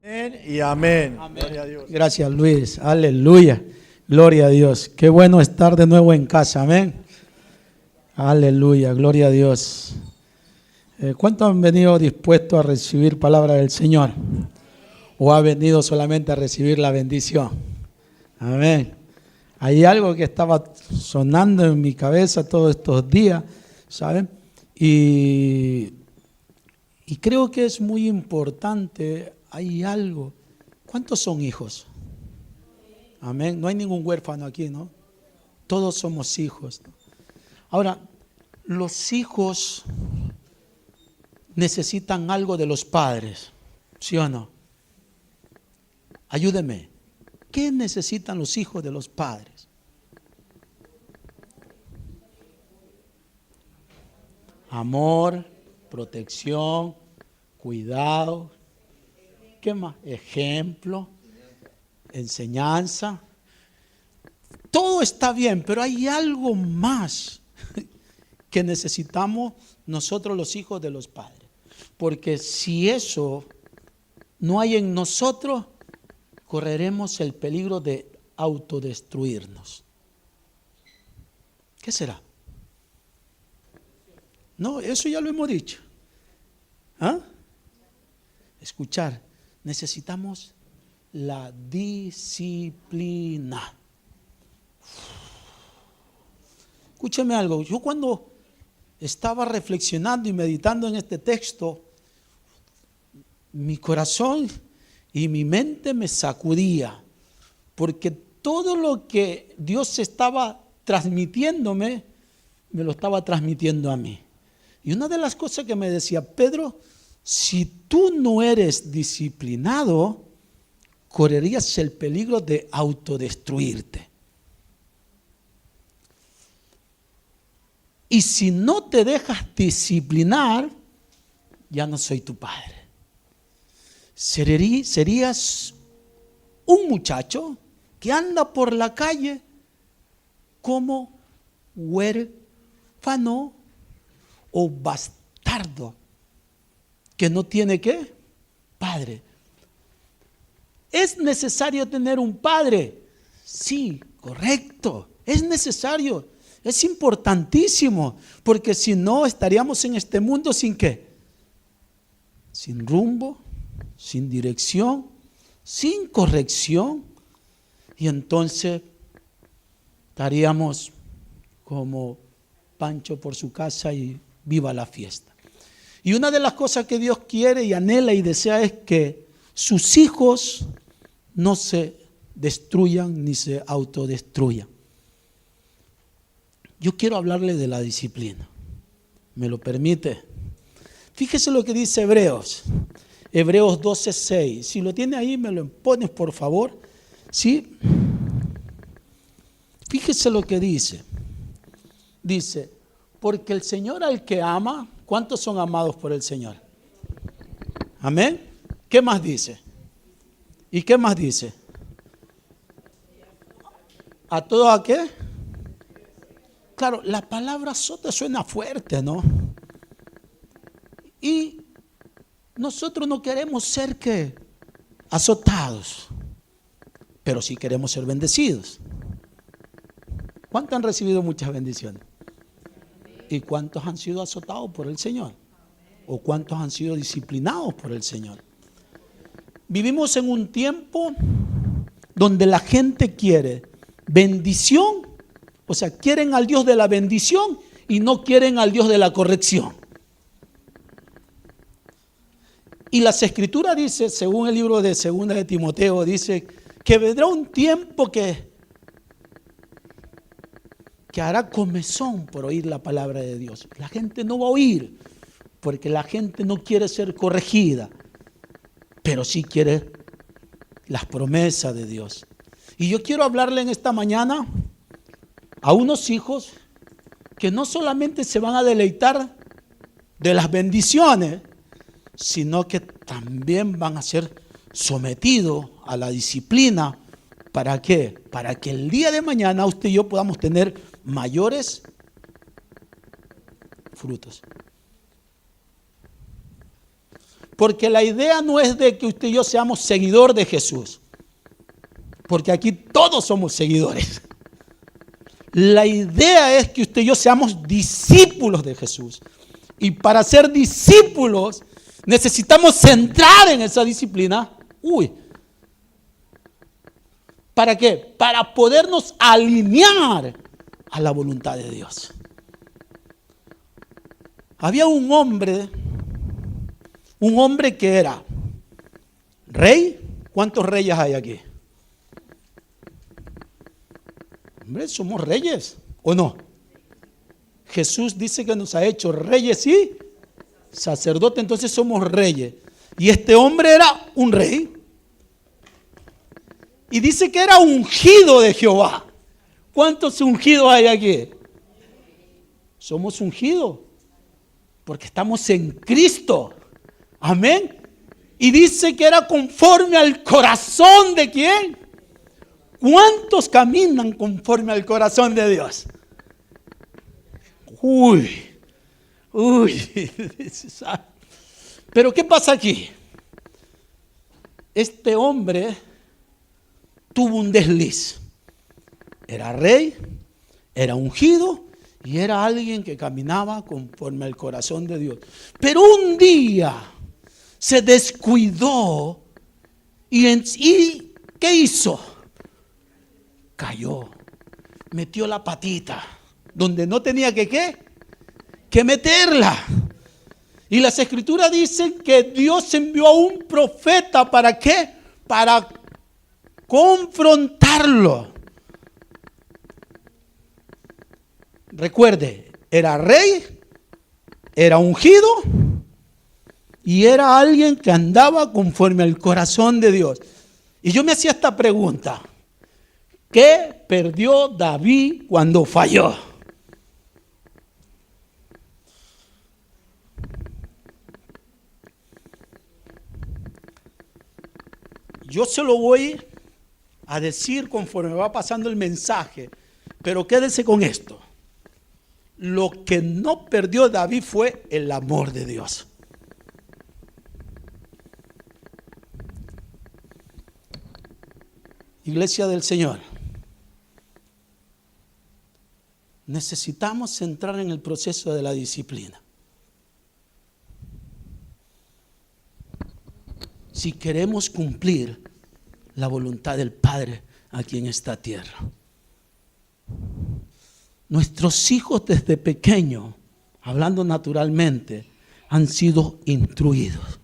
Amén y amén. Amén. Gloria a Dios. Gracias, Luis. Aleluya. Gloria a Dios. Qué bueno estar de nuevo en casa. Amén. Aleluya. Gloria a Dios. ¿Cuántos han venido dispuestos a recibir palabra del Señor? ¿O ha venido solamente a recibir la bendición? Amén. Hay algo que estaba sonando en mi cabeza todos estos días, ¿saben? Y creo que es muy importante. Hay algo. ¿Cuántos son hijos? Amén. No hay ningún huérfano aquí, ¿no? Todos somos hijos, ¿no? Ahora, los hijos necesitan algo de los padres, ¿sí o no? Ayúdeme. ¿Qué necesitan los hijos de los padres? Amor, protección, cuidado. ¿Qué más? Ejemplo, enseñanza. Todo está bien, pero hay algo más que necesitamos nosotros los hijos de los padres. Porque si eso no hay en nosotros, correremos el peligro de autodestruirnos. ¿Qué será? No, eso ya lo hemos dicho. ¿Ah? Escuchar. Necesitamos la disciplina. Escúcheme algo. Yo cuando estaba reflexionando y meditando en este texto, mi corazón y mi mente me sacudía, porque todo lo que Dios estaba transmitiéndome, me lo estaba transmitiendo a mí. Y una de las cosas que me decía Pedro, si tú no eres disciplinado, correrías el peligro de autodestruirte. Y si no te dejas disciplinar, ya no soy tu padre. Serías un muchacho que anda por la calle como huérfano o bastardo, que no tiene ¿qué? Padre. ¿Es necesario tener un padre? Sí, correcto, es necesario, es importantísimo, porque si no estaríamos en este mundo sin ¿qué? Sin rumbo, sin dirección, sin corrección, y entonces estaríamos como Pancho por su casa y viva la fiesta. Y una de las cosas que Dios quiere y anhela y desea es que sus hijos no se destruyan ni se autodestruyan. Yo quiero hablarle de la disciplina. ¿Me lo permite? Fíjese lo que dice Hebreos 12:6. Si lo tiene ahí, me lo pones por favor. ¿Sí? Fíjese lo que dice. Dice, porque el Señor al que ama, ¿cuántos son amados por el Señor? Amén. ¿Qué más dice? ¿Y qué más dice? ¿A todo a qué? Claro, la palabra azota suena fuerte, ¿no? Y nosotros no queremos ser ¿qué? Azotados, pero sí queremos ser bendecidos. ¿Cuántos han recibido muchas bendiciones? ¿Y cuántos han sido azotados por el Señor? ¿O cuántos han sido disciplinados por el Señor? Vivimos en un tiempo donde la gente quiere bendición, o sea, quieren al Dios de la bendición y no quieren al Dios de la corrección. Y las Escrituras dice, según el libro de 2 de Timoteo, dice que vendrá un tiempo que hará comezón por oír la palabra de Dios. La gente no va a oír porque la gente no quiere ser corregida, pero sí quiere las promesas de Dios. Y yo quiero hablarle en esta mañana a unos hijos que no solamente se van a deleitar de las bendiciones, sino que también van a ser sometidos a la disciplina. ¿Para qué? Para que el día de mañana usted y yo podamos tener mayores frutos. Porque la idea no es de que usted y yo seamos seguidores de Jesús. Porque aquí todos somos seguidores. La idea es que usted y yo seamos discípulos de Jesús. Y para ser discípulos necesitamos centrar en esa disciplina. ¿Para qué? Para podernos alinear a la voluntad de Dios. Había un hombre que era rey. ¿Cuántos reyes hay aquí? Hombre, somos reyes, ¿o no? Jesús dice que nos ha hecho reyes y sacerdotes, entonces somos reyes. Y este hombre era un rey. Y dice que era ungido de Jehová. ¿Cuántos ungidos hay aquí? Somos ungidos, porque estamos en Cristo. Amén. Y dice que era conforme al corazón de ¿quién? ¿Cuántos caminan conforme al corazón de Dios? Pero ¿qué pasa aquí? Este hombre tuvo un desliz. Era rey, era ungido y era alguien que caminaba conforme al corazón de Dios. Pero un día se descuidó y ¿qué hizo? Cayó, metió la patita donde no tenía que meterla. Y las escrituras dicen que Dios envió a un profeta, ¿para qué? Para confrontarlo. Recuerde, era rey, era ungido y era alguien que andaba conforme al corazón de Dios. Y yo me hacía esta pregunta: ¿qué perdió David cuando falló? Yo se lo voy a decir conforme va pasando el mensaje, pero quédese con esto. Lo que no perdió David fue el amor de Dios. Iglesia del Señor, necesitamos entrar en el proceso de la disciplina. Si queremos cumplir la voluntad del Padre aquí en esta tierra. Nuestros hijos desde pequeños, hablando naturalmente, han sido instruidos,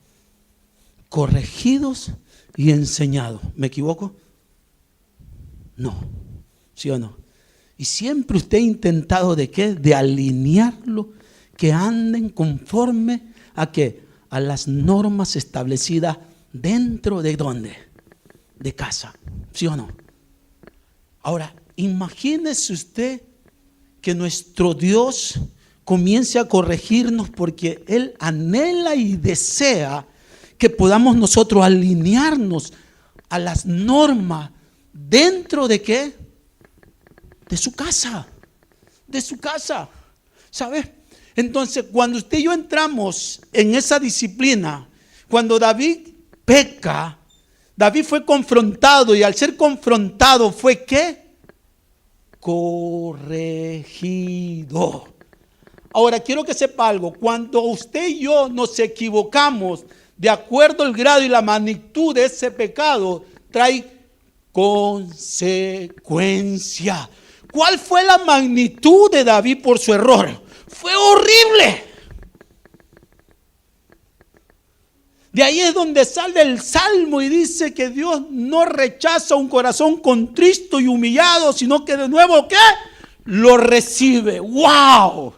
corregidos y enseñados. ¿Me equivoco? No, ¿sí o no? Y siempre usted ha intentado ¿de qué? De alinearlo, que anden conforme a ¿qué? A las normas establecidas dentro de ¿dónde? De casa, ¿sí o no? Ahora, imagínese usted que nuestro Dios comience a corregirnos porque Él anhela y desea que podamos nosotros alinearnos a las normas dentro de ¿qué? De su casa, ¿sabes? Entonces, cuando usted y yo entramos en esa disciplina, cuando David peca, David fue confrontado y al ser confrontado fue ¿qué? Corregido. Ahora quiero que sepa algo: cuando usted y yo nos equivocamos, de acuerdo al grado y la magnitud de ese pecado, trae consecuencia. ¿Cuál fue la magnitud de David por su error? Fue horrible. De ahí es donde sale el salmo y dice que Dios no rechaza un corazón contristo y humillado, sino que de nuevo ¿qué? Lo recibe. ¡Wow!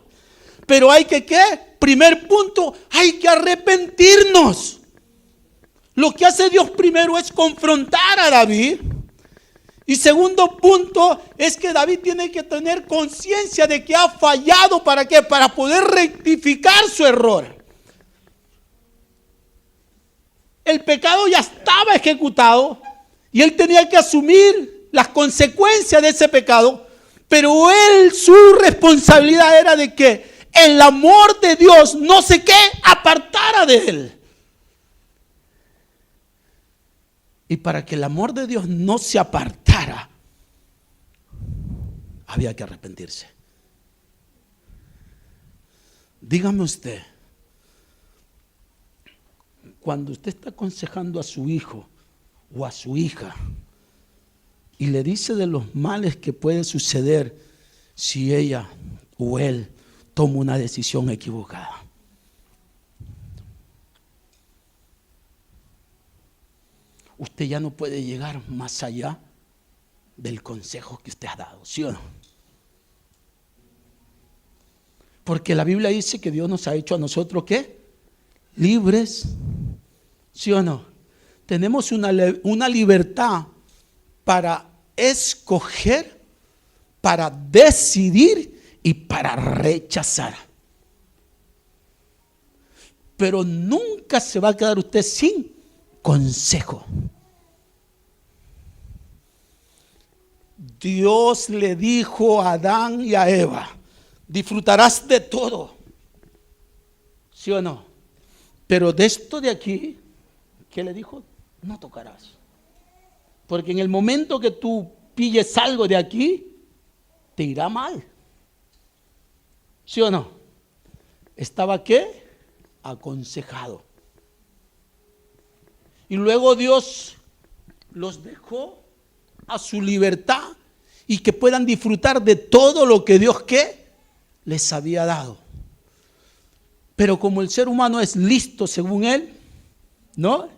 Pero hay que ¿qué? Primer punto, hay que arrepentirnos. Lo que hace Dios primero es confrontar a David. Y segundo punto es que David tiene que tener conciencia de que ha fallado. ¿Para qué? Para poder rectificar su error. El pecado ya estaba ejecutado y él tenía que asumir las consecuencias de ese pecado, pero su responsabilidad era de que el amor de Dios no se apartara de él. Y para que el amor de Dios no se apartara, había que arrepentirse. Dígame usted, cuando usted está aconsejando a su hijo o a su hija y le dice de los males que puede suceder si ella o él toma una decisión equivocada, usted ya no puede llegar más allá del consejo que usted ha dado, ¿sí o no? Porque la Biblia dice que Dios nos ha hecho a nosotros, ¿qué? Libres, ¿sí o no? Tenemos una libertad para escoger, para decidir y para rechazar. Pero nunca se va a quedar usted sin consejo. Dios le dijo a Adán y a Eva: disfrutarás de todo, ¿sí o no? Pero de esto de aquí, ¿qué le dijo? No tocarás. Porque en el momento que tú pilles algo de aquí, te irá mal, ¿sí o no? ¿Estaba qué? Aconsejado. Y luego Dios los dejó a su libertad y que puedan disfrutar de todo lo que Dios, ¿qué?, les había dado. Pero como el ser humano es listo según él, ¿no?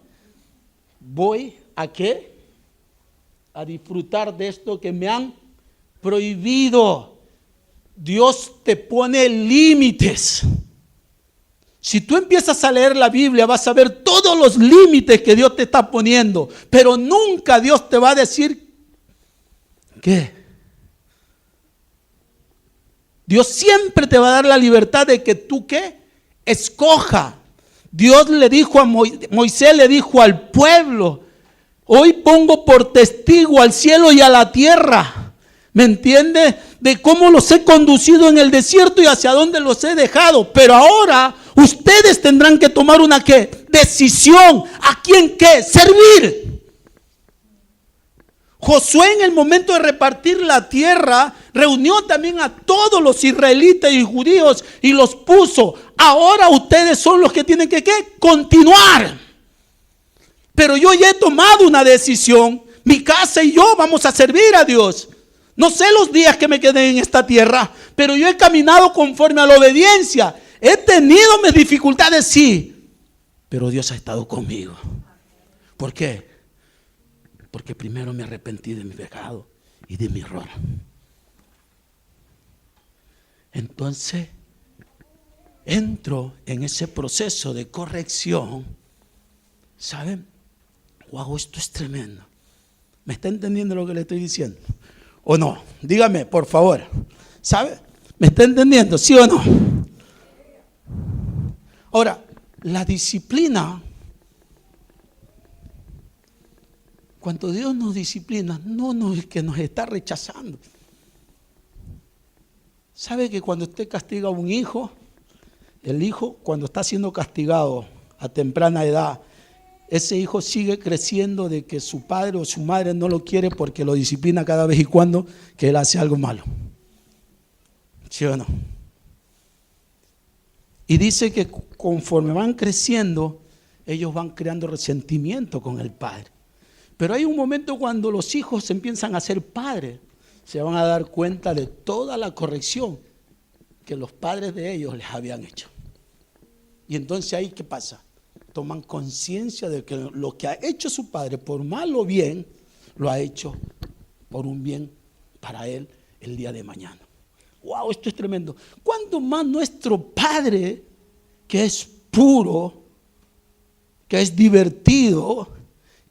Voy a ¿qué? A disfrutar de esto que me han prohibido. Dios te pone límites. Si tú empiezas a leer la Biblia, vas a ver todos los límites que Dios te está poniendo, pero nunca Dios te va a decir ¿qué? Dios siempre te va a dar la libertad de que tú ¿qué? Escoja. Dios le dijo a Moisés, le dijo al pueblo: hoy pongo por testigo al cielo y a la tierra, ¿me entiende?, de cómo los he conducido en el desierto y hacia dónde los he dejado. Pero ahora ustedes tendrán que tomar una ¿qué? Decisión. ¿A quién qué? Servir. Josué, en el momento de repartir la tierra, reunió también a todos los israelitas y judíos y los puso: ahora ustedes son los que tienen que ¿qué? Continuar. Pero yo ya he tomado una decisión. Mi casa y yo vamos a servir a Dios. No sé los días que me quedé en esta tierra, pero yo he caminado conforme a la obediencia. He tenido mis dificultades, sí, pero Dios ha estado conmigo. ¿Por qué? Porque primero me arrepentí de mi pecado y de mi error. Entonces, entro en ese proceso de corrección. ¿Saben? Wow, esto es tremendo. ¿Me está entendiendo lo que le estoy diciendo? ¿O no? Dígame, por favor. ¿Sabe? ¿Me está entendiendo? ¿Sí o no? Ahora, la disciplina, cuando Dios nos disciplina, no es que nos está rechazando. ¿Sabe que cuando usted castiga a un hijo, el hijo cuando está siendo castigado a temprana edad, ese hijo sigue creciendo de que su padre o su madre no lo quiere porque lo disciplina cada vez y cuando que él hace algo malo? ¿Sí o no? Y dice que conforme van creciendo, ellos van creando resentimiento con el padre. Pero hay un momento cuando los hijos empiezan a ser padres, se van a dar cuenta de toda la corrección que los padres de ellos les habían hecho. Y entonces ahí, ¿qué pasa? Toman conciencia de que lo que ha hecho su padre, por mal o bien, lo ha hecho por un bien para él el día de mañana. ¡Wow! Esto es tremendo. ¿Cuánto más nuestro Padre, que es puro, que es divertido,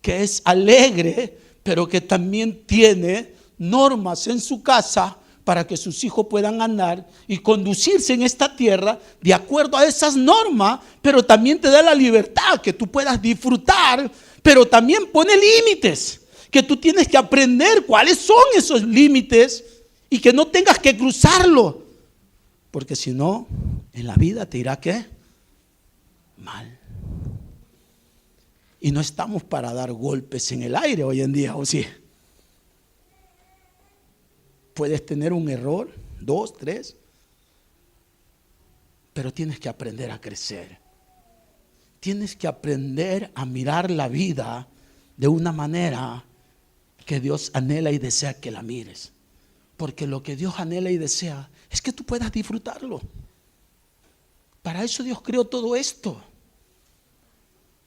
que es alegre, pero que también tiene normas en su casa para que sus hijos puedan andar y conducirse en esta tierra de acuerdo a esas normas, pero también te da la libertad que tú puedas disfrutar, pero también pone límites, que tú tienes que aprender cuáles son esos límites y que no tengas que cruzarlo, porque si no, en la vida te irá ¿qué? Mal. Y no estamos para dar golpes en el aire hoy en día, ¿o sí? Puedes tener un error, 2, 3, pero tienes que aprender a crecer. Tienes que aprender a mirar la vida de una manera que Dios anhela y desea que la mires. Porque lo que Dios anhela y desea es que tú puedas disfrutarlo. Para eso Dios creó todo esto.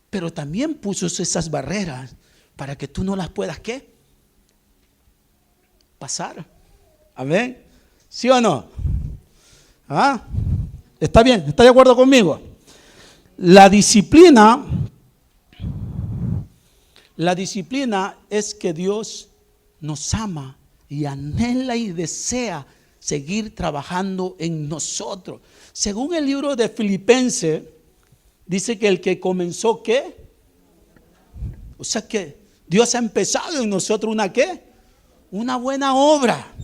Pero también puso esas barreras para que tú no las puedas, ¿qué? Pasar. Amén. ¿Sí o no? ¿Ah? ¿Está bien? ¿Está de acuerdo conmigo? La disciplina es que Dios nos ama y anhela y desea seguir trabajando en nosotros. Según el libro de Filipenses, dice que el que comenzó, ¿qué? O sea que Dios ha empezado en nosotros una, ¿qué? Una buena obra.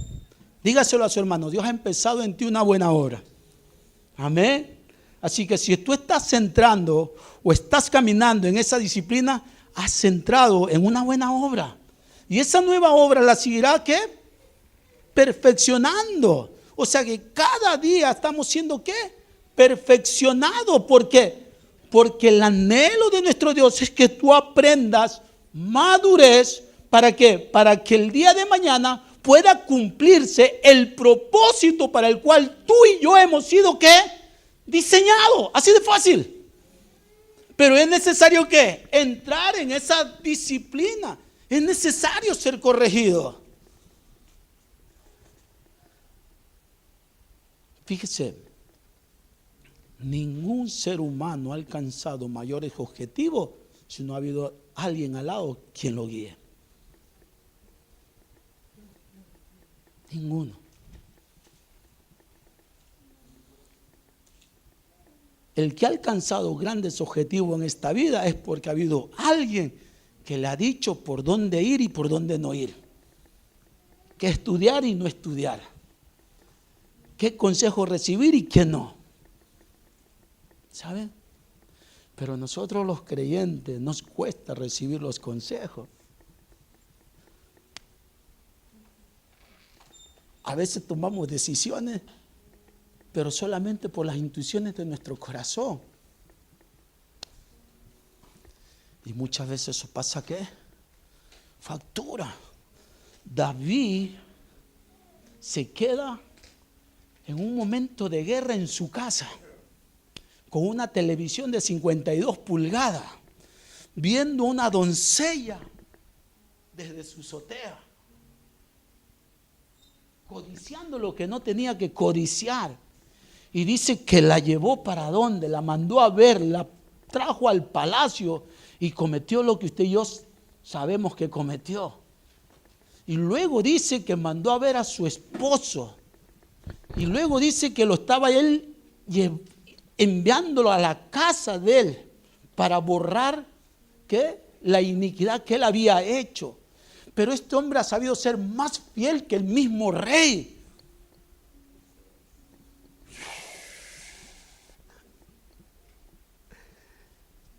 Dígaselo a su hermano, Dios ha empezado en ti una buena obra. Amén. Así que si tú estás centrando o estás caminando en esa disciplina, has centrado en una buena obra. Y esa nueva obra la seguirá, ¿qué? Perfeccionando. O sea que cada día estamos siendo, ¿qué? Perfeccionados. ¿Por qué? Porque el anhelo de nuestro Dios es que tú aprendas madurez. ¿Para qué? Para que el día de mañana pueda cumplirse el propósito para el cual tú y yo hemos sido, ¿qué? Diseñado. Así de fácil. Pero es necesario, ¿qué? Entrar en esa disciplina. Es necesario ser corregido. Fíjese, ningún ser humano ha alcanzado mayores objetivos si no ha habido alguien al lado quien lo guíe. Ninguno. El que ha alcanzado grandes objetivos en esta vida es porque ha habido alguien que le ha dicho por dónde ir y por dónde no ir. Qué estudiar y no estudiar. Qué consejo recibir y qué no. ¿Saben? Pero a nosotros los creyentes nos cuesta recibir los consejos. A veces tomamos decisiones, pero solamente por las intuiciones de nuestro corazón. Y muchas veces eso pasa, ¿qué? Factura. David se queda en un momento de guerra en su casa, con una televisión de 52 pulgadas, viendo una doncella desde su azotea, codiciando lo que no tenía que codiciar. Y dice que la llevó para dónde, la mandó a ver, la trajo al palacio y cometió lo que usted y yo sabemos que cometió. Y luego dice que mandó a ver a su esposo. Y luego dice que lo estaba él enviándolo a la casa de él para borrar, ¿qué? La iniquidad que él había hecho. Pero este hombre ha sabido ser más fiel que el mismo rey.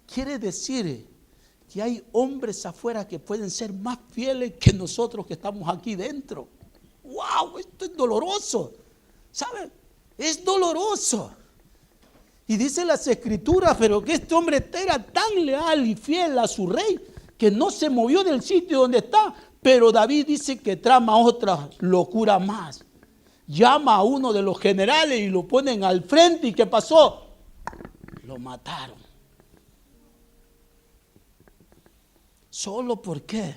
Quiere decir que hay hombres afuera que pueden ser más fieles que nosotros que estamos aquí dentro. ¡Wow! Esto es doloroso. ¿Saben? Es doloroso. Y dice las escrituras, pero que este hombre era tan leal y fiel a su rey que no se movió del sitio donde está. Pero David dice que trama otra locura más. Llama a uno de los generales y lo ponen al frente. ¿Y qué pasó? Lo mataron. ¿Solo por qué?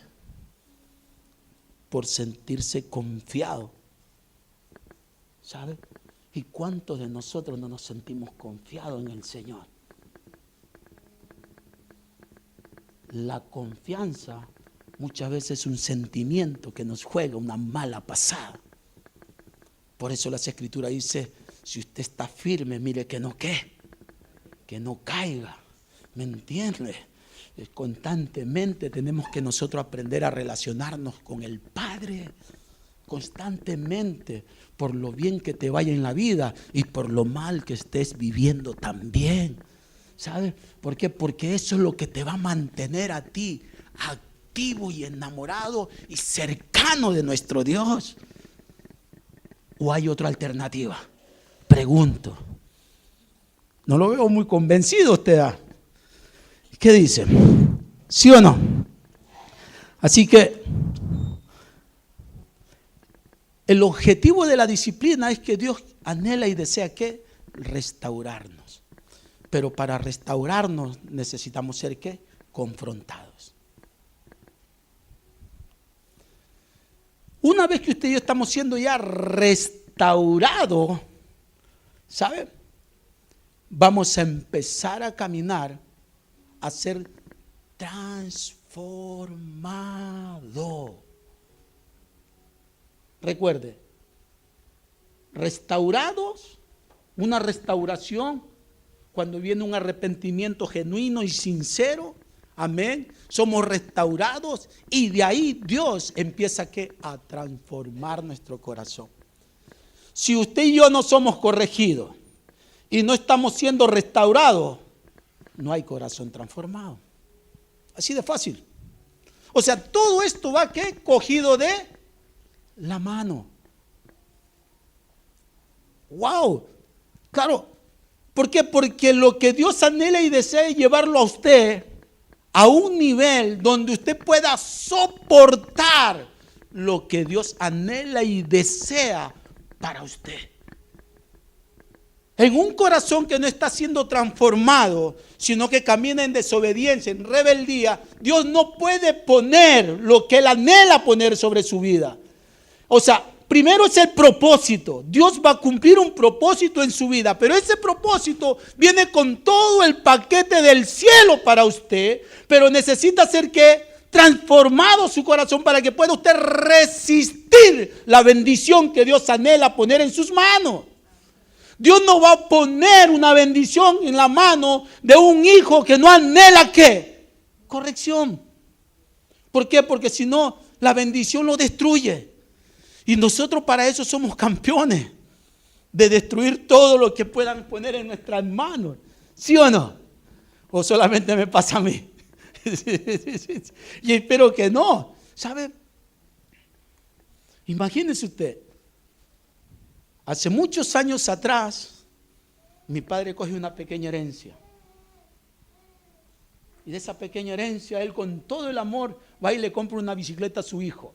Por sentirse confiado. ¿Sabe? ¿Y cuántos de nosotros no nos sentimos confiados en el Señor? La confianza muchas veces es un sentimiento que nos juega una mala pasada. Por eso las escrituras dicen, si usted está firme, mire que no ¿qué? Que no caiga. ¿Me entiende? Constantemente tenemos que nosotros aprender a relacionarnos con el Padre. Constantemente, por lo bien que te vaya en la vida y por lo mal que estés viviendo también. ¿Sabe? ¿Por qué? Porque eso es lo que te va a mantener a ti activo y enamorado y cercano de nuestro Dios. ¿O hay otra alternativa? Pregunto. No lo veo muy convencido usted. ¿Qué dice? ¿Sí o no? Así que el objetivo de la disciplina es que Dios anhela y desea ¿qué? Restaurarnos. Pero para restaurarnos necesitamos ser ¿qué? Confrontados. Una vez que usted y yo estamos siendo ya restaurados, ¿sabe? Vamos a empezar a caminar a ser transformado. Recuerde, restaurados, una restauración cuando viene un arrepentimiento genuino y sincero, amén, somos restaurados y de ahí Dios empieza a transformar nuestro corazón. Si usted y yo no somos corregidos y no estamos siendo restaurados, no hay corazón transformado. Así de fácil. O sea, todo esto va ¿qué? Cogido de la mano. Wow. Claro. ¿Por qué? Porque lo que Dios anhela y desea es llevarlo a usted a un nivel donde usted pueda soportar lo que Dios anhela y desea para usted. En un corazón que no está siendo transformado, sino que camina en desobediencia, en rebeldía, Dios no puede poner lo que Él anhela poner sobre su vida. O sea, primero es el propósito. Dios va a cumplir un propósito en su vida, pero ese propósito viene con todo el paquete del cielo para usted, pero necesita ser ¿qué? Transformado su corazón para que pueda usted resistir la bendición que Dios anhela poner en sus manos. Dios no va a poner una bendición en la mano de un hijo que no anhela ¿qué? Corrección. ¿Por qué? Porque si no, la bendición lo destruye. Y nosotros para eso somos campeones, de destruir todo lo que puedan poner en nuestras manos. ¿Sí o no? ¿O solamente me pasa a mí? Y espero que no. ¿Sabe? Imagínese usted. Hace muchos años atrás, mi padre coge una pequeña herencia. Y de esa pequeña herencia, él con todo el amor va y le compra una bicicleta a su hijo.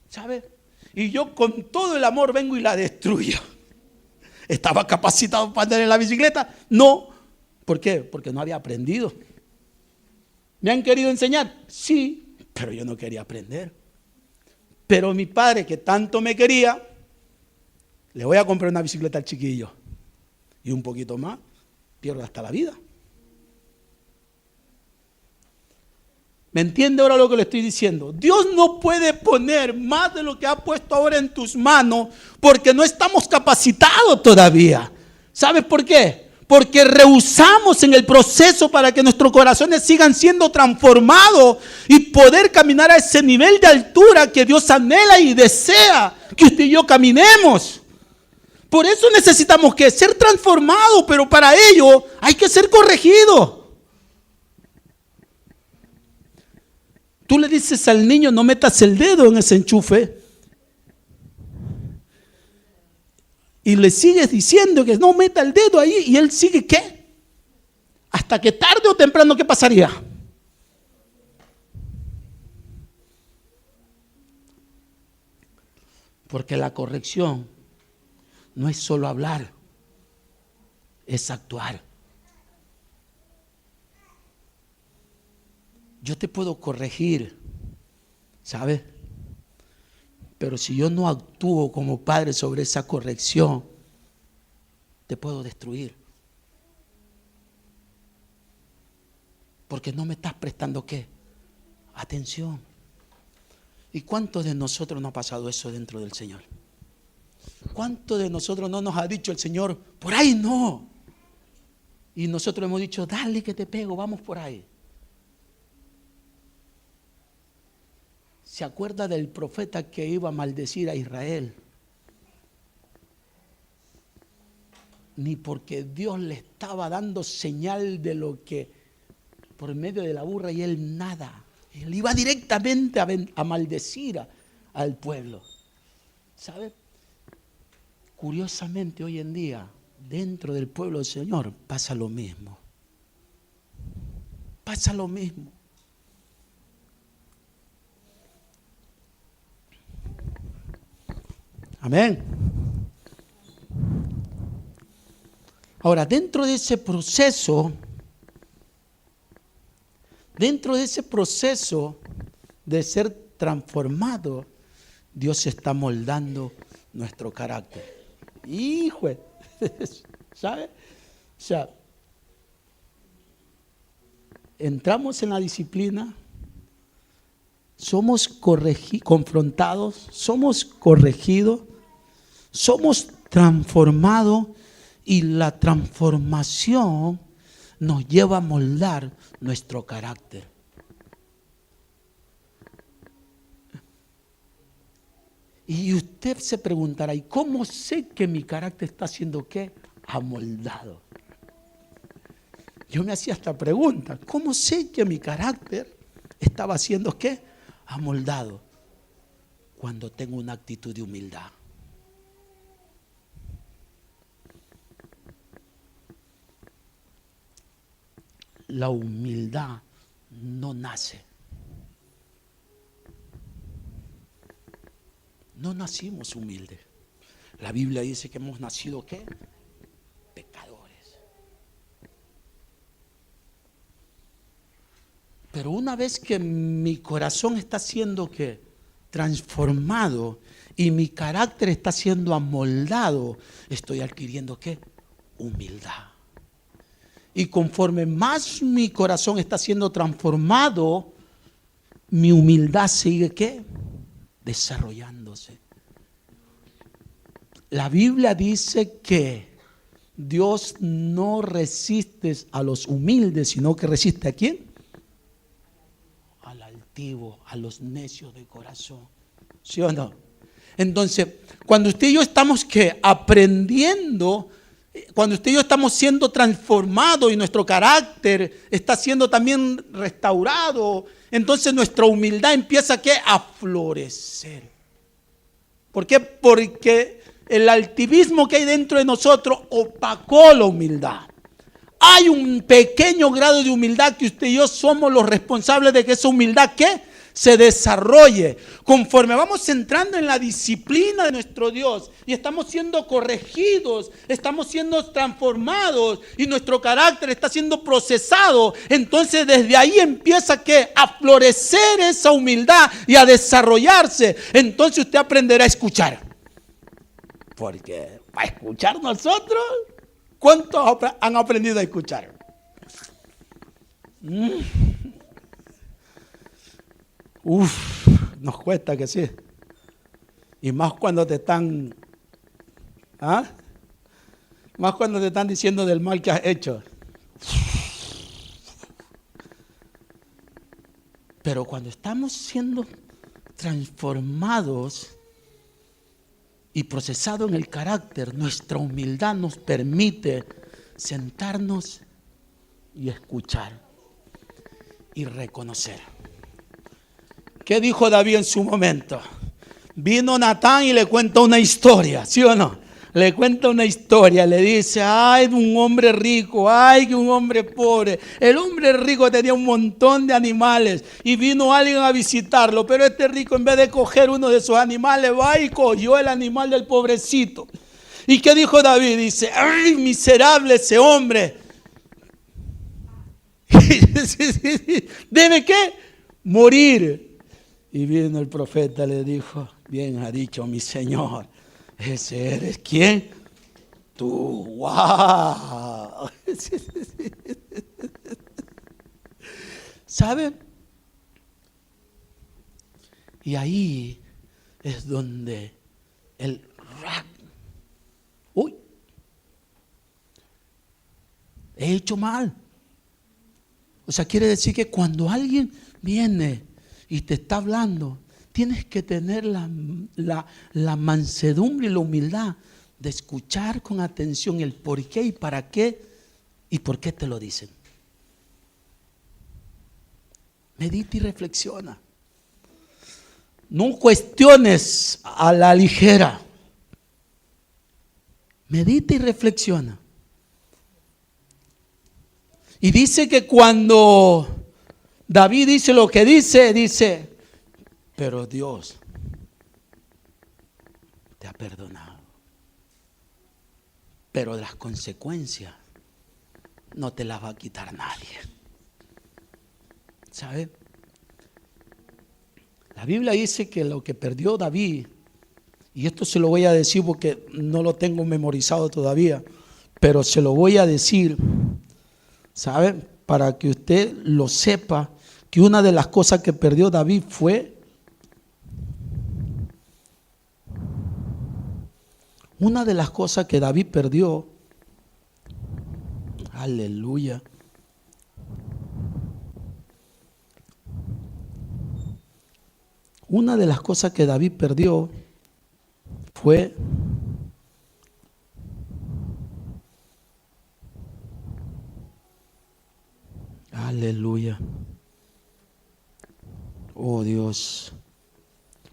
¿Sabe? Y yo con todo el amor vengo y la destruyo. ¿Estaba capacitado para andar en la bicicleta? No. ¿Por qué? Porque no había aprendido. ¿Me han querido enseñar? Sí, pero yo no quería aprender. Pero mi padre, que tanto me quería, le voy a comprar una bicicleta al chiquillo. Y un poquito más, pierdo hasta la vida. ¿Me entiende ahora lo que le estoy diciendo? Dios no puede poner más de lo que ha puesto ahora en tus manos porque no estamos capacitados todavía. ¿Sabes por qué? Porque rehusamos en el proceso para que nuestros corazones sigan siendo transformados y poder caminar a ese nivel de altura que Dios anhela y desea que usted y yo caminemos. Por eso necesitamos que ser transformados, pero para ello hay que ser corregidos. Tú le dices al niño, no metas el dedo en ese enchufe. Y le sigues diciendo que no meta el dedo ahí. Y él sigue, ¿qué? Hasta que tarde o temprano, ¿qué pasaría? Porque la corrección no es solo hablar, es actuar. Yo te puedo corregir, ¿sabes? Pero si yo no actúo como padre sobre esa corrección, te puedo destruir. Porque no me estás prestando ¿qué? Atención. ¿Y cuántos de nosotros no ha pasado eso dentro del Señor? ¿Cuántos de nosotros no nos ha dicho el Señor, por ahí no? Y nosotros hemos dicho, dale que te pego, vamos por ahí. ¿Se acuerda del profeta que iba a maldecir a Israel? ni porque Dios le estaba dando señal de lo que por medio de la burra, y él nada. Él iba directamente a maldecir al pueblo. ¿Sabe? Curiosamente hoy en día, dentro del pueblo del Señor, pasa lo mismo. Pasa lo mismo. Amén. Ahora, dentro de ese proceso de ser transformado, Dios está moldando nuestro carácter. Hijo, ¿sabe? O sea, entramos en la disciplina, somos confrontados, somos corregidos, somos transformados, y la transformación nos lleva a moldar nuestro carácter. Y usted se preguntará, ¿y cómo sé que mi carácter está siendo qué? Amoldado. Yo me hacía esta pregunta, ¿cómo sé que mi carácter estaba siendo qué? Amoldado. Cuando tengo una actitud de humildad. La humildad no nace. No nacimos humildes. La Biblia dice que hemos nacido ¿qué? Pecadores. Pero una vez que mi corazón está siendo ¿qué? Transformado y mi carácter está siendo amoldado, estoy adquiriendo ¿qué? Humildad. Y conforme más mi corazón está siendo transformado, mi humildad sigue ¿qué? Desarrollándose. La Biblia dice que Dios no resiste a los humildes, sino que resiste ¿a quién? Al altivo, a los necios de corazón. ¿Sí o no? Entonces, cuando usted y yo estamos ¿qué? Aprendiendo, cuando usted y yo estamos siendo transformados y nuestro carácter está siendo también restaurado, entonces nuestra humildad empieza ¿qué? A florecer. ¿Por qué? Porque el altivismo que hay dentro de nosotros opacó la humildad. Hay un pequeño grado de humildad que usted y yo somos los responsables de que esa humildad ¿qué? Se desarrolle. Conforme vamos entrando en la disciplina de nuestro Dios y estamos siendo corregidos, estamos siendo transformados y nuestro carácter está siendo procesado, entonces desde ahí empieza ¿qué? A florecer esa humildad y a desarrollarse. Entonces usted aprenderá a escuchar. Porque para escuchar nosotros, ¿cuántos han aprendido a escuchar? Nos cuesta que sí. Y más cuando te están, más cuando te están diciendo del mal que has hecho. Pero cuando estamos siendo transformados y procesados en el carácter, nuestra humildad nos permite sentarnos y escuchar y reconocer. ¿Qué dijo David en su momento? Vino Natán y le cuenta una historia, ¿sí o no? Le cuenta una historia, le dice, ay, de un hombre rico, ay, de un hombre pobre. El hombre rico tenía un montón de animales y vino alguien a visitarlo, pero este rico, en vez de coger uno de sus animales, va y cogió el animal del pobrecito. ¿Y qué dijo David? Dice, ay, miserable ese hombre. ¿Debe qué? Morir. Y vino el profeta, le dijo, bien ha dicho mi Señor, ese eres ¿quién? Tú. ¡Wow! ¿Saben? Y ahí es donde el he hecho mal. O sea, quiere decir que cuando alguien viene y te está hablando, tienes que tener la mansedumbre y la humildad de escuchar con atención el por qué y para qué y por qué te lo dicen. Medita y reflexiona. No cuestiones a la ligera. Medita y reflexiona. Y dice que cuando David dice lo que dice, pero Dios te ha perdonado. Pero las consecuencias no te las va a quitar nadie. ¿Sabe? La Biblia dice que lo que perdió David, y esto se lo voy a decir porque no lo tengo memorizado todavía, pero se lo voy a decir, ¿sabe? Para que usted lo sepa, que una de las cosas que perdió David fue aleluya. Una de las cosas que David perdió fue aleluya. Oh Dios.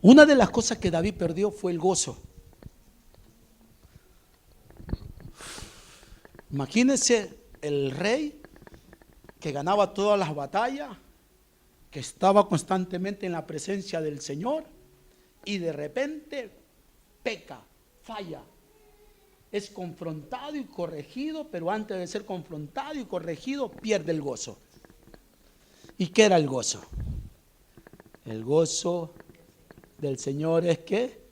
Una de las cosas que David perdió fue el gozo. Imagínense el rey que ganaba todas las batallas, que estaba constantemente en la presencia del Señor y de repente peca, falla, es confrontado y corregido, pero antes de ser confrontado y corregido pierde el gozo. ¿Y qué era el gozo? El gozo del Señor es que,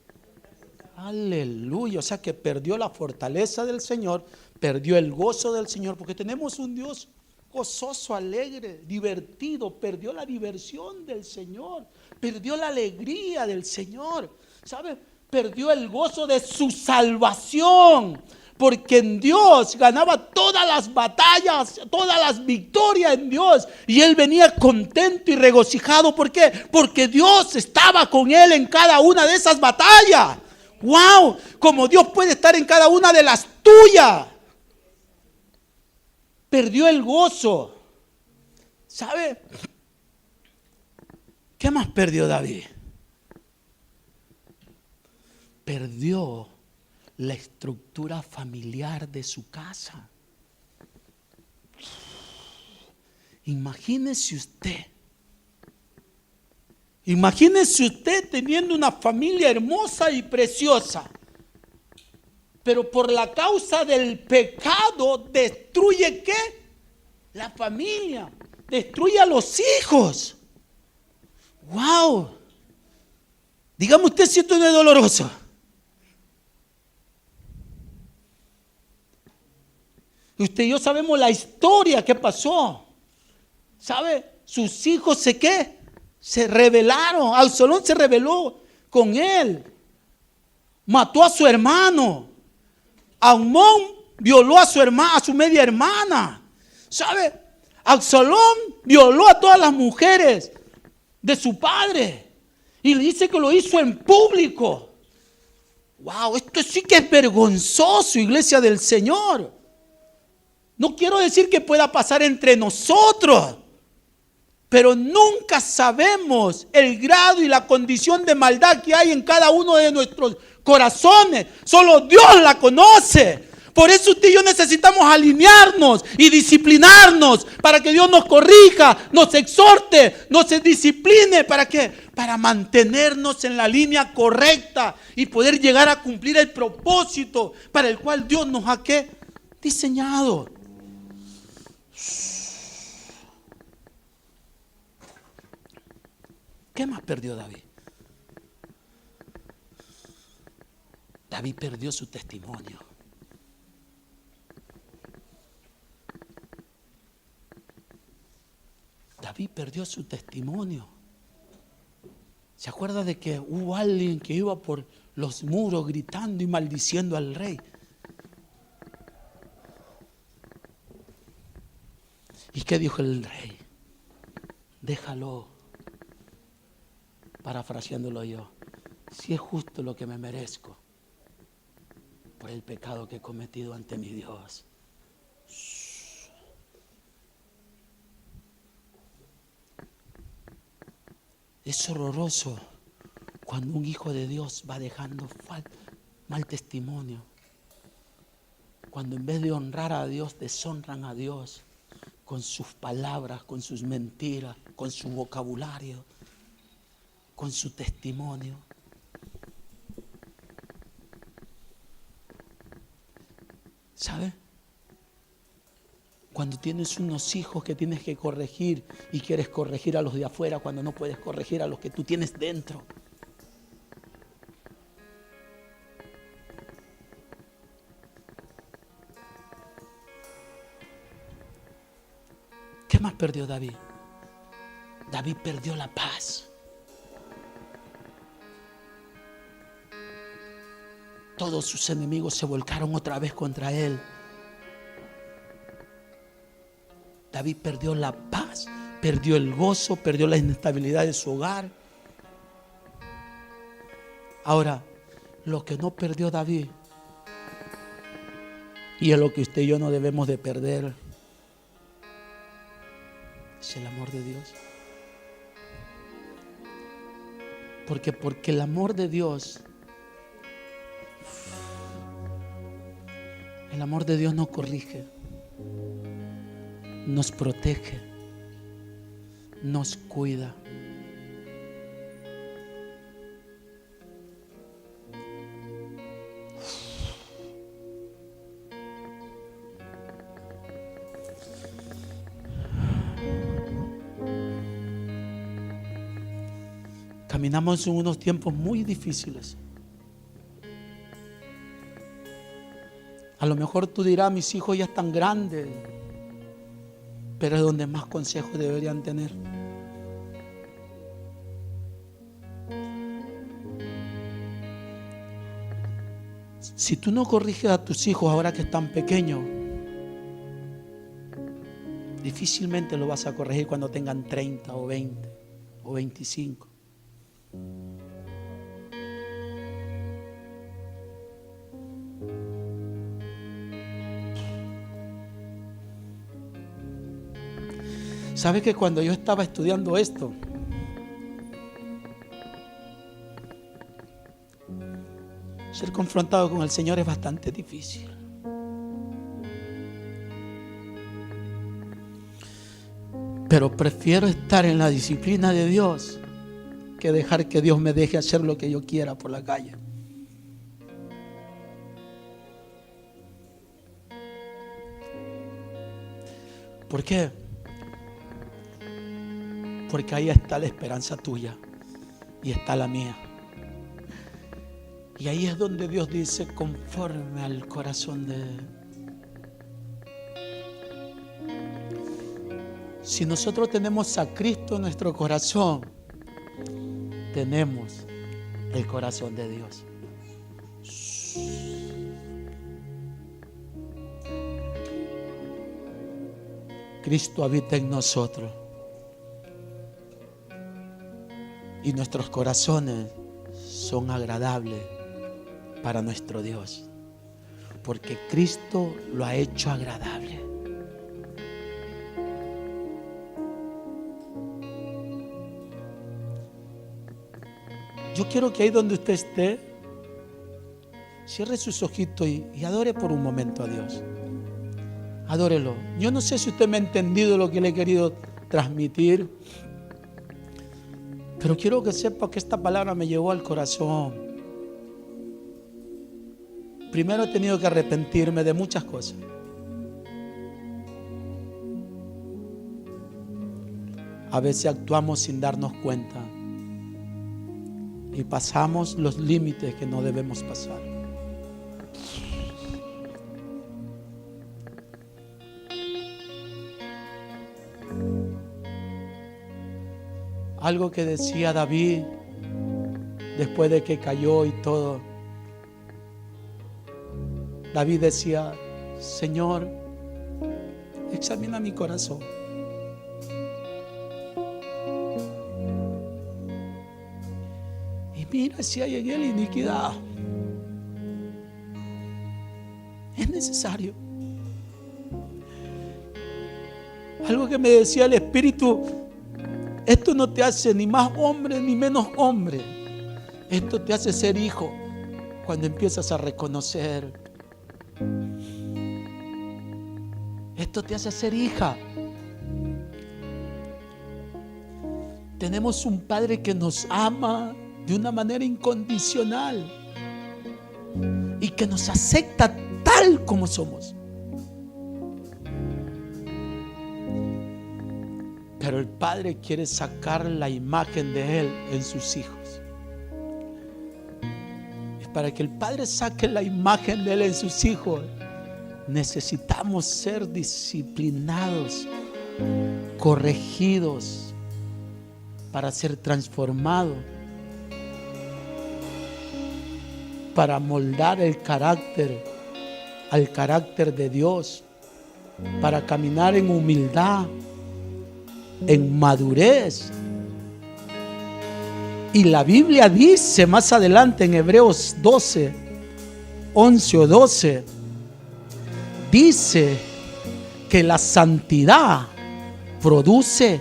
aleluya, o sea que perdió la fortaleza del Señor, perdió el gozo del Señor, porque tenemos un Dios gozoso, alegre, divertido. Perdió la diversión del Señor, perdió la alegría del Señor, ¿sabe? Perdió el gozo de su salvación, porque en Dios ganaba todas las batallas, todas las victorias en Dios, y él venía contento y regocijado. ¿Por qué? Porque Dios estaba con él en cada una de esas batallas. ¡Wow! Como Dios puede estar en cada una de las tuyas. Perdió el gozo. ¿Sabe? ¿Qué más perdió David? Perdió la estructura familiar de su casa. Imagínese usted teniendo una familia hermosa y preciosa, pero por la causa del pecado destruye ¿qué? La familia, destruye a los hijos. ¡Wow! Dígame usted si esto no es doloroso. Usted y yo sabemos la historia que pasó. ¿Sabe? Sus hijos se rebelaron. Absalón se rebeló con él. Mató a su hermano. Amnón violó a su hermana, a su media hermana. ¿Sabe? Absalón violó a todas las mujeres de su padre. Y le dice que lo hizo en público. Wow, esto sí que es vergonzoso, iglesia del Señor. No quiero decir que pueda pasar entre nosotros, pero nunca sabemos el grado y la condición de maldad que hay en cada uno de nuestros corazones. Solo Dios la conoce. Por eso usted y yo necesitamos alinearnos y disciplinarnos para que Dios nos corrija, nos exhorte, nos discipline. ¿Para qué? Para mantenernos en la línea correcta y poder llegar a cumplir el propósito para el cual Dios nos ha diseñado. ¿Qué más perdió David? David perdió su testimonio. David perdió su testimonio. ¿Se acuerda de que hubo alguien que iba por los muros gritando y maldiciendo al rey? ¿Y qué dijo el rey? Déjalo, parafraseándolo yo, si es justo lo que me merezco, por el pecado que he cometido ante mi Dios. Es horroroso cuando un hijo de Dios va dejando mal testimonio. Cuando en vez de honrar a Dios, deshonran a Dios con sus palabras, con sus mentiras, con su vocabulario, con su testimonio. ¿Sabe? Cuando tienes unos hijos que tienes que corregir y quieres corregir a los de afuera cuando no puedes corregir a los que tú tienes dentro. ¿Qué más perdió David? David perdió la paz. Todos sus enemigos se volcaron otra vez contra él. David perdió la paz, perdió el gozo, perdió la inestabilidad de su hogar. Ahora, lo que no perdió David, y es lo que usted y yo no debemos de perder, es el amor de Dios. Porque el amor de Dios, nos corrige, nos protege, nos cuida. Caminamos en unos tiempos muy difíciles. A lo mejor tú dirás, mis hijos ya están grandes, pero es donde más consejos deberían tener. Si tú no corriges a tus hijos ahora que están pequeños, difícilmente lo vas a corregir cuando tengan 30 o 20 o 25. ¿Sabes que cuando yo estaba estudiando esto, ser confrontado con el Señor es bastante difícil? Pero prefiero estar en la disciplina de Dios que dejar que Dios me deje hacer lo que yo quiera por la calle. ¿Por qué? Porque ahí está la esperanza tuya y está la mía. Y ahí es donde Dios dice, conforme al corazón de Él. Si nosotros tenemos a Cristo en nuestro corazón, tenemos el corazón de Dios. Cristo habita en nosotros y nuestros corazones son agradables para nuestro Dios, porque Cristo lo ha hecho agradable. Yo quiero que ahí donde usted esté, cierre sus ojitos y adore por un momento a Dios. Adórelo. Yo no sé si usted me ha entendido lo que le he querido transmitir, pero quiero que sepa que esta palabra me llegó al corazón. Primero he tenido que arrepentirme de muchas cosas. A veces actuamos sin darnos cuenta y pasamos los límites que no debemos pasar. Algo que decía David después de que cayó y todo. David decía, Señor, examina mi corazón. Y mira si hay en él iniquidad. necesario. Algo que me decía el Espíritu: esto no te hace ni más hombre ni menos hombre. Esto te hace ser hijo cuando empiezas a reconocer. Esto te hace ser hija. Tenemos un Padre que nos ama de una manera incondicional y que nos acepta tal como somos. Pero el Padre quiere sacar la imagen de Él en sus hijos. Y para que el Padre saque la imagen de Él en sus hijos, necesitamos ser disciplinados, corregidos, para ser transformados, para moldar el carácter al carácter de Dios, para caminar en humildad, en madurez. Y la Biblia dice más adelante en Hebreos 12, 11 o 12, dice que la santidad produce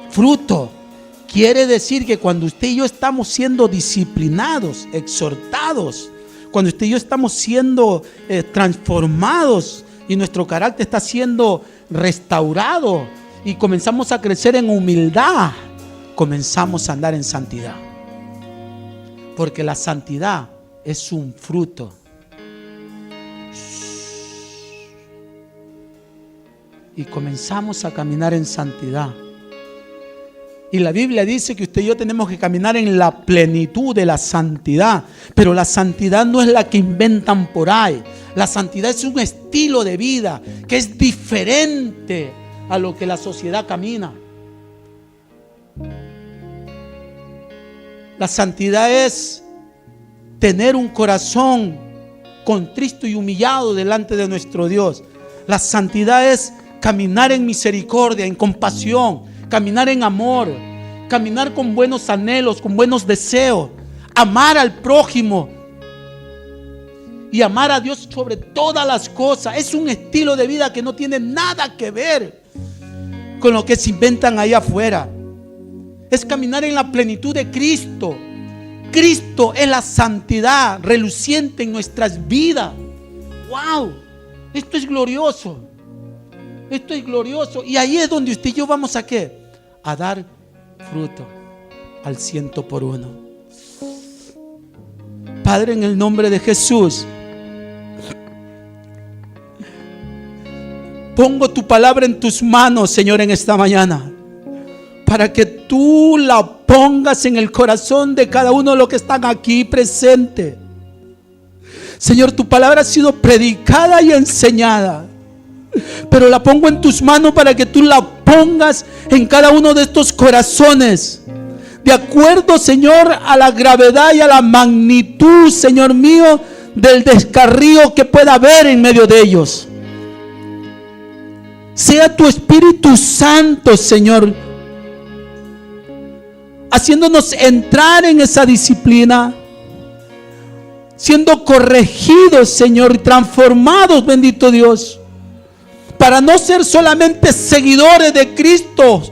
fruto. Quiere decir que cuando usted y yo estamos siendo disciplinados, exhortados, cuando usted y yo estamos siendo transformados y nuestro carácter está siendo restaurado y comenzamos a crecer en humildad, comenzamos a andar en santidad. Porque la santidad es un fruto. Y comenzamos a caminar en santidad. Y la Biblia dice que usted y yo tenemos que caminar en la plenitud de la santidad. Pero la santidad no es la que inventan por ahí. La santidad es un estilo de vida que es diferente a lo que la sociedad camina. La santidad es tener un corazón contrito y humillado delante de nuestro Dios. La santidad es caminar en misericordia, en compasión, caminar en amor, caminar con buenos anhelos, con buenos deseos, amar al prójimo y amar a Dios sobre todas las cosas. Es un estilo de vida que no tiene nada que ver con lo que se inventan ahí afuera. Es caminar en la plenitud de Cristo. Cristo es la santidad reluciente en nuestras vidas. ¡Wow! Esto es glorioso. Esto es glorioso. Y ahí es donde usted y yo vamos a ¿qué? A dar fruto al 100%. Padre, en el nombre de Jesús, pongo tu palabra en tus manos, Señor, en esta mañana, para que tú la pongas en el corazón de cada uno de los que están aquí presentes. Señor, tu palabra ha sido predicada y enseñada, pero la pongo en tus manos para que tú la pongas en cada uno de estos corazones, de acuerdo, Señor, a la gravedad y a la magnitud, Señor mío, del descarrío que pueda haber en medio de ellos. Sea tu Espíritu Santo, Señor, haciéndonos entrar en esa disciplina, siendo corregidos, Señor, y transformados, bendito Dios, para no ser solamente seguidores de Cristo,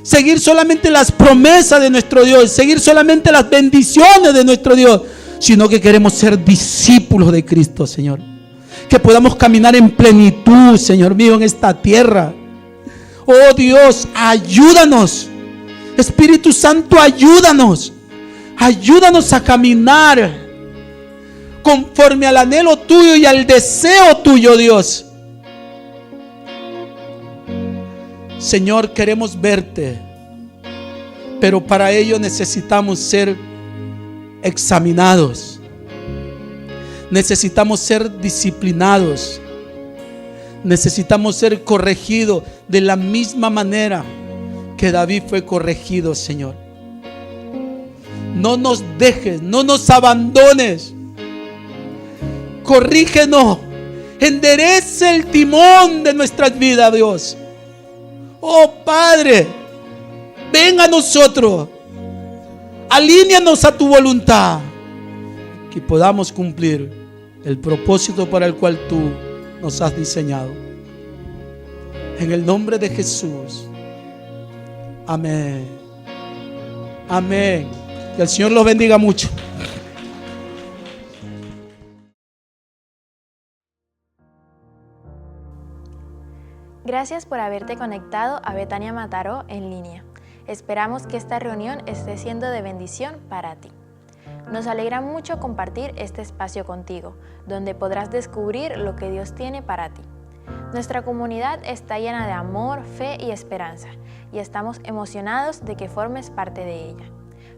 seguir solamente las promesas de nuestro Dios, seguir solamente las bendiciones de nuestro Dios, sino que queremos ser discípulos de Cristo, Señor. Que podamos caminar en plenitud, Señor mío, en esta tierra. Oh Dios, ayúdanos. Espíritu Santo, ayúdanos. Ayúdanos a caminar conforme al anhelo tuyo y al deseo tuyo, Dios. Señor, queremos verte, pero para ello necesitamos ser examinados. Necesitamos ser disciplinados. Necesitamos ser corregidos de la misma manera que David fue corregido, Señor. No nos dejes, no nos abandones. Corrígenos, enderece el timón de nuestras vidas, Dios. Oh Padre, ven a nosotros, alíneanos a tu voluntad, que podamos cumplir el propósito para el cual tú nos has diseñado. En el nombre de Jesús. Amén. Amén. Que el Señor los bendiga mucho. Gracias por haberte conectado a Betania Mataró en línea. Esperamos que esta reunión esté siendo de bendición para ti. Nos alegra mucho compartir este espacio contigo, donde podrás descubrir lo que Dios tiene para ti. Nuestra comunidad está llena de amor, fe y esperanza, y estamos emocionados de que formes parte de ella.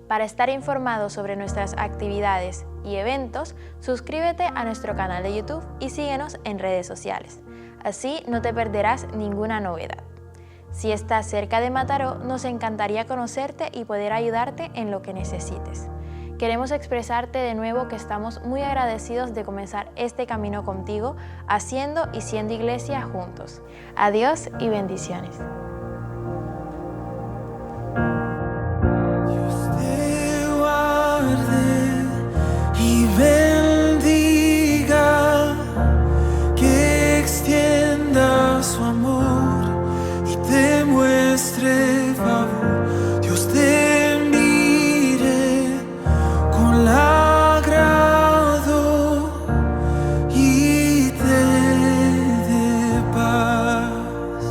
Para estar informado sobre nuestras actividades y eventos, suscríbete a nuestro canal de YouTube y síguenos en redes sociales. Así no te perderás ninguna novedad. Si estás cerca de Mataró, nos encantaría conocerte y poder ayudarte en lo que necesites. Queremos expresarte de nuevo que estamos muy agradecidos de comenzar este camino contigo, haciendo y siendo iglesia juntos. Adiós y bendiciones. Dios te guarde y bendiga, que extienda su amor y te muestre favor. Dios te mire con agrado y te dé paz.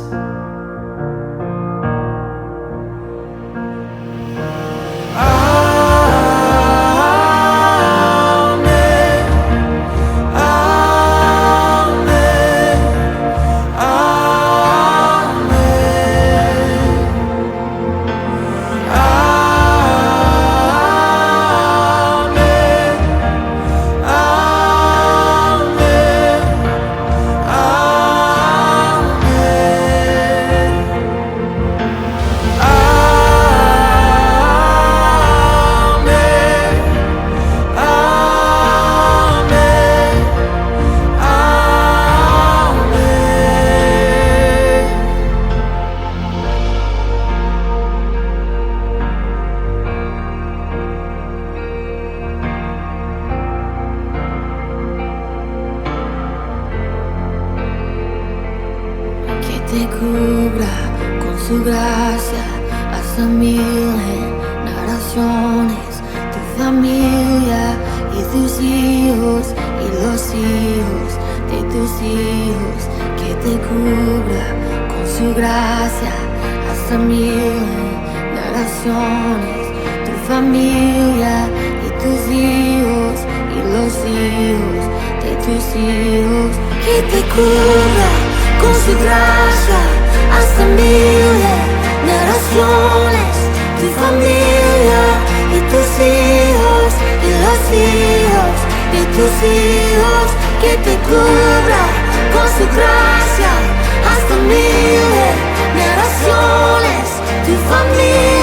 Que te cubra con su gracia hasta 1000 generaciones, tu familia y tus hijos y los hijos de tus hijos. Que te cubra con su gracia hasta 1000 generaciones, tu familia y tus hijos y los hijos de tus hijos. Que te cubra con su gracia hasta 1000 generaciones, tu familia y tus hijos y los hijos de tus hijos. Que te cubra con su gracia hasta 1000 generaciones, tu familia